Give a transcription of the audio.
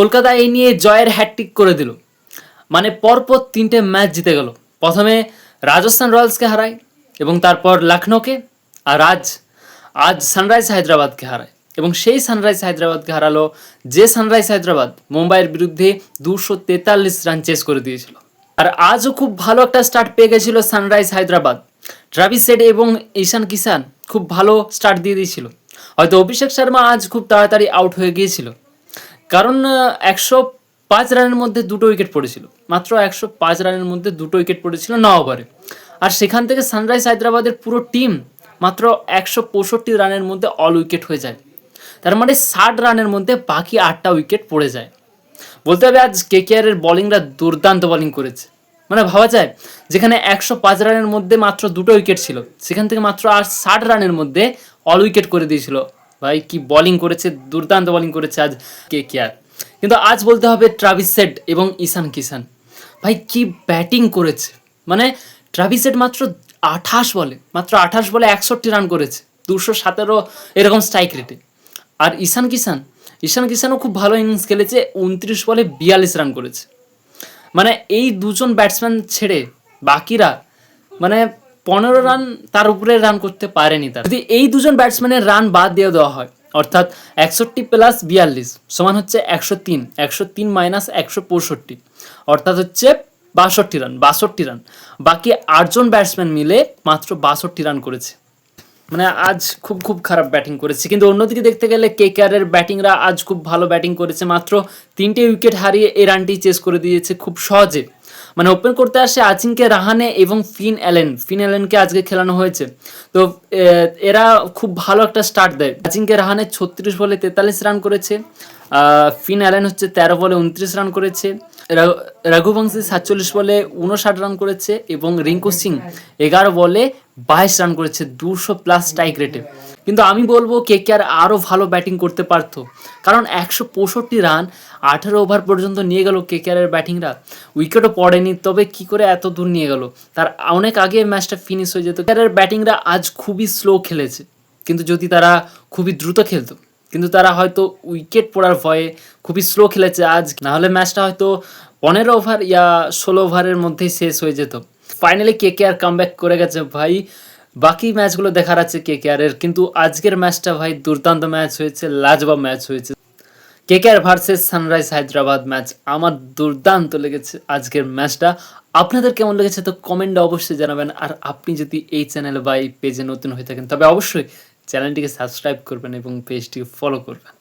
কলকাতা এই নিয়ে জয়ের হ্যাটট্রিক করে দিল, মানে পরপর 3টে ম্যাচ জিতে গেল। প্রথমে রাজস্থান রয়্যালসকে হারায় এবং তারপর লখনৌকে, আর আজ সানরাইজ হায়দ্রাবাদকে হারায় এবং সেই সানরাইজ হায়দ্রাবাদকে হারালো যে সানরাইজ হায়দ্রাবাদ মুম্বাইয়ের বিরুদ্ধে 243 রান চেস করে দিয়েছিল। আর আজও খুব ভালো একটা স্টার্ট পেয়ে গেছিল সানরাইজ হায়দ্রাবাদ। ট্রাভিস হেড এবং ঈশান কিষান খুব ভালো স্টার্ট দিয়ে দিয়েছিল। হয়তো অভিষেক শর্মা আজ খুব তাড়াতাড়ি আউট হয়ে গিয়েছিল, কারণ 105 রানের মধ্যে 2টো উইকেট পড়েছিল, মাত্র 105 রানের মধ্যে 2টো উইকেট পড়েছিল 9 ওভারে। আর সেখান থেকে সানরাইজ হায়দ্রাবাদের পুরো টিম মাত্র 165 রানের মধ্যে অল উইকেট হয়ে যায়। তার মানে 60 রানের মধ্যে বাকি 8টা উইকেট পড়ে যায়। বলতে হবে আজ কেকেআরের বোলিংরা দুর্দান্ত বোলিং করেছে। মানে ভাবা যায় যেখানে 105 রানের মধ্যে মাত্র 2টো উইকেট ছিল, সেখান থেকে মাত্র আর 60 রানের মধ্যে অল উইকেট করে দিয়েছিল। ভাই কি বোলিং করেছে, দুর্দান্ত বোলিং করেছে আজ কেকেআর। কিন্তু আজ বলতে হবে ট্রাভিস হেড এবং ঈশান কিষান, ভাই কি ব্যাটিং করেছে। মানে ট্রাভিস হেড মাত্র 28 বলে 61 রান করেছে, 217 এরকম স্ট্রাইক রেটে। আর ঈশান কিষানও খুব ভালো ইনিংস খেলেছে, 29 বলে 42 রান করেছে। মানে এই দুজন ব্যাটসম্যান ছেড়ে বাকিরা মানে 15 রান তার উপরে রান করতে পারেনি। তার যদি এই দুজন ব্যাটসম্যানের রান বাদ দিয়ে দেওয়া হয়, অর্থাৎ 61 প্লাস 42 সমান হচ্ছে 103, 103 মাইনাস 165 অর্থাৎ হচ্ছে 62 রান। বাকি 8জন ব্যাটসম্যান মিলে মাত্র 62 রান করেছে। মানে আজ খুব খারাপ ব্যাটিং করেছে। কিন্তু অন্যদিকে দেখতে গেলে কেকেআরের ব্যাটিংরা আজ খুব ভালো ব্যাটিং করেছে, মাত্র 3টে উইকেট হারিয়ে এই রানটি চেস করে দিয়েছে খুব সহজে। মানে ওপেন করতে আসে আজিঙ্কে রাহানে এবং ফিন অ্যালেনকে আজকে খেলানো হয়েছে। তো এরা খুব ভালো একটা স্টার্ট দেয়। আজিঙ্কে রাহানে 36 বলে 43 রান করেছে, ফিন অ্যালেন হচ্ছে 13 বলে 29 রান করেছে, রঘুবংশী 47 বলে 59 রান করেছে এবং রিঙ্কু সিং 11 বলে 22 রান করেছে 200 প্লাস স্ট্রাইক রেটে। কিন্তু আমি বলবো কেকেআর আরও ভালো ব্যাটিং করতে পারতো, কারণ 165 রান 18 ওভার পর্যন্ত নিয়ে গেল কেকেআরের ব্যাটিংরা, উইকেটও পড়েনি, তবে কি করে এত দূর নিয়ে গেল, তার অনেক আগে ম্যাচটা ফিনিশ হয়ে যেত। কেকেআরের ব্যাটিংরা আজ খুবই স্লো খেলেছে, কিন্তু যদি তারা খুবই দ্রুত খেলতো, কিন্তু তারা হয়তো উইকেট পড়ার ভয়ে খুবই স্লো খেলেছে আজ, নাহলে ম্যাচটা হয়তো 15 ওভার ইয়া 16 ওভারের মধ্যেই শেষ হয়ে যেত। ফাইনালি কেকেআর কামব্যাক করে গেছে ভাই। বাকি ম্যাচগুলো দেখার আছে কেকেআরের, কিন্তু আজকের ম্যাচটা ভাই দুর্দান্ত ম্যাচ হয়েছে, লাজবাব ম্যাচ হয়েছে। KKR versus sunrise Hyderabad match আমার দুর্দান্ত লেগেছে আজকের ম্যাচটা। আপনাদের কেমন লেগেছে তো কমেন্টে অবশ্যই জানাবেন। আর আপনি যদি এই চ্যানেলে বা এই পেজে নতুন হয়ে থাকেন তবে অবশ্যই চ্যানেলটিকে সাবস্ক্রাইব করবেন এবং পেজটিকে ফলো করবেন।